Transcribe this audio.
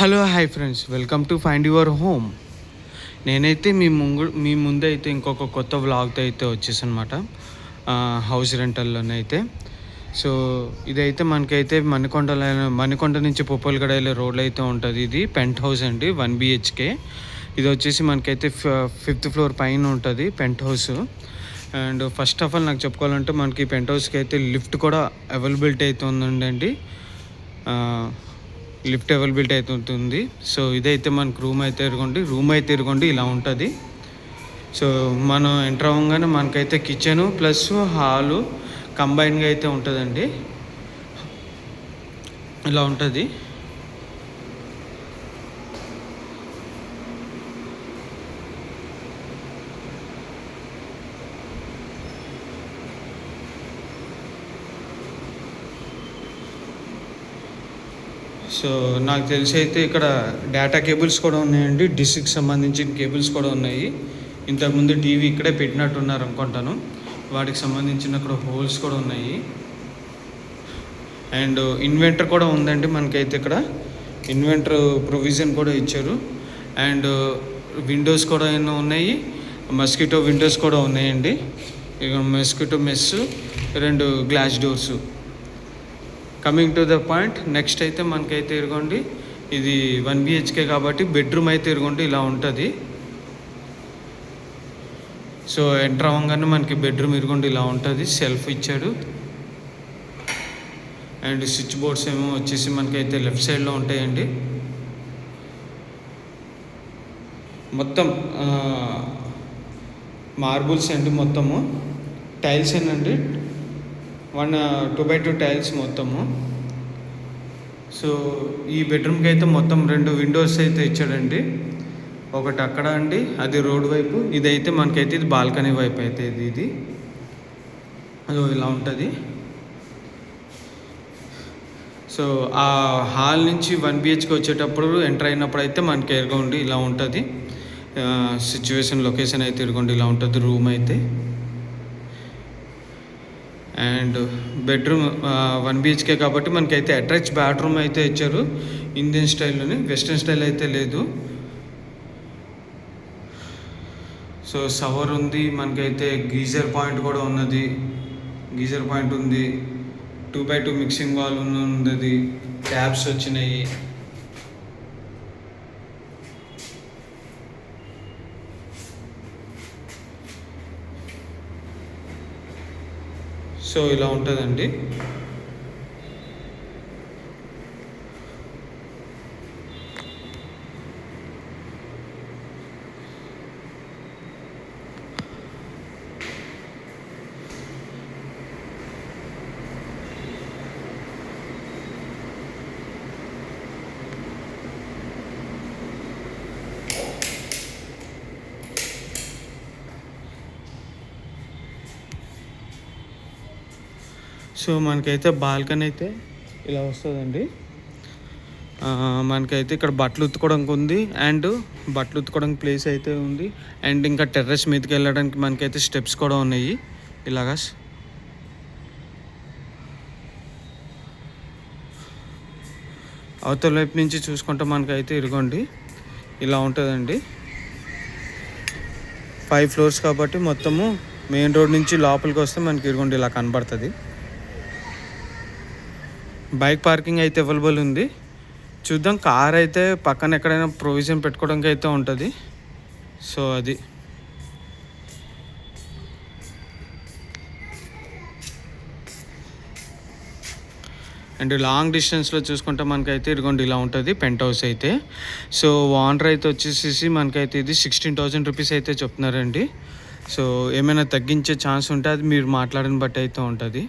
Hello hi friends, welcome to find your home. నేనైతే మీ ముందైతే ఇంకొక కొత్త వ్లాగ్తో అయితే వచ్చేసనమాట హౌస్ రెంటల్లోనే అయితే. సో ఇదైతే మనకైతే మణికొండ నుంచి పుప్పలగడ వెళ్ళే రోడ్లో అయితే ఉంటుంది. ఇది పెంట్ హౌస్ అండి, 1 BHK. ఇది వచ్చేసి మనకైతే 5th ఫ్లోర్ పైన ఉంటుంది penthouse. And first of all నాకు చెప్పుకోవాలంటే మనకి పెంట్ హౌస్కి అయితే లిఫ్ట్ కూడా అవైలబిలిటీ అయితే ఉందండి. లిఫ్ట్ అవైలబిలిటీ అయితే ఉంటుంది. సో ఇదైతే మనకు రూమ్ అయితే ఇరుగోండి ఇలా ఉంటుంది. సో మనం ఎంటర్ అవ్వగానే మనకైతే కిచెను ప్లస్ హాలు కంబైన్గా అయితే ఉంటుందండి. ఇలా ఉంటుంది. సో నాకు తెలిసి అయితే ఇక్కడ డేటా కేబుల్స్ కూడా ఉన్నాయండి, డిష్కి సంబంధించిన కేబుల్స్ కూడా ఉన్నాయి. ఇంతకుముందు టీవీ ఇక్కడే పెట్టినట్టున్నారు అనుకుంటాను. వాటికి సంబంధించిన అక్కడ హోల్స్ కూడా ఉన్నాయి. అండ్ ఇన్వెంటర్ కూడా ఉందండి మనకైతే ఇక్కడ. ఇన్వెంటర్ ప్రొవిజన్ కూడా ఇచ్చారు. అండ్ విండోస్ కూడా ఎన్నో ఉన్నాయి, మస్కిటో విండోస్ కూడా ఉన్నాయండి. ఇక mosquito mess, 2 glass doors. Coming to the point, next అయితే మనకైతే ఇరుగోండి ఇది 1 BHK కాబట్టి బెడ్రూమ్ అయితే ఇరుగోండి ఇలా ఉంటుంది. సో ఎంటర్ అవ్వగానే మనకి బెడ్రూమ్ ఇరుగోండి ఇలా ఉంటుంది. సెల్ఫ్ ఇచ్చాడు. అండ్ స్విచ్ బోర్డ్స్ ఏమో వచ్చేసి మనకైతే లెఫ్ట్ సైడ్లో ఉంటాయండి. మొత్తం మార్బుల్స్ అండి, మొత్తము టైల్స్ ఏనండి, 2x2 టైల్స్ మొత్తము. సో ఈ బెడ్రూమ్కి అయితే మొత్తం 2 విండోస్ అయితే ఇచ్చాడండి. ఒకటి అక్కడ అండి, అది రోడ్ వైపు. ఇదైతే మనకైతే ఇది బాల్కనీ వైపు అయితే ఇది అదో ఇలా ఉంటుంది. సో ఆ హాల్ నుంచి 1 BHK వచ్చేటప్పుడు ఎంటర్ అయినప్పుడు అయితే మనకి ఎరగండి ఇలా ఉంటుంది. లొకేషన్ అయితే ఎరగండి ఇలా ఉంటుంది రూమ్ అయితే. అండ్ బెడ్రూమ్ 1 BHK కాబట్టి మనకైతే అటాచ్ బాత్రూమ్ అయితే ఇచ్చారు. ఇండియన్ స్టైల్లోని, వెస్ట్రన్ స్టైల్ అయితే లేదు. సో షవర్ ఉంది మనకైతే, గీజర్ పాయింట్ కూడా ఉన్నది. గీజర్ పాయింట్ ఉంది, 2x2 మిక్సింగ్ వాల్ ఉన్నది, ట్యాబ్స్ వచ్చినాయి. సో ఇలా ఉంటుందండి. సో మనకైతే బాల్కనీ అయితే ఇలా వస్తుందండి. మనకైతే ఇక్కడ బట్టలు ఉతుకోవడానికి ఉంది, అండ్ బట్టలు ఉతుకోవడానికి ప్లేస్ అయితే ఉంది. అండ్ ఇంకా టెర్రస్ మీదకి వెళ్ళడానికి మనకైతే స్టెప్స్ కూడా ఉన్నాయి ఇలాగా. అవతల వైపు నుంచి చూసుకుంటే మనకైతే ఇరుగోండి ఇలా ఉంటుందండి. 5 ఫ్లోర్స్ కాబట్టి మొత్తము మెయిన్ రోడ్ నుంచి లోపలికి వస్తే మనకి ఇరుగోండి ఇలా కనబడుతుంది. బైక్ పార్కింగ్ అయితే అవైలబుల్ ఉంది. చూద్దాం, కార్ అయితే పక్కన ఎక్కడైనా ప్రొవిజన్ పెట్టుకోవడానికి అయితే ఉంటుంది. సో అది అండ్ లాంగ్ డిస్టెన్స్లో చూసుకుంటే మనకైతే ఇదిగోండి ఇలా ఉంటుంది పెంట్ హౌస్ అయితే. సో ఓనర్ అయితే వచ్చేసి మనకైతే ఇది 16,000 రూపీస్ అయితే చెప్తున్నారండి. సో ఏమైనా తగ్గించే ఛాన్స్ ఉంటే అది మీరు మాట్లాడిన బట్టి అయితే ఉంటుంది.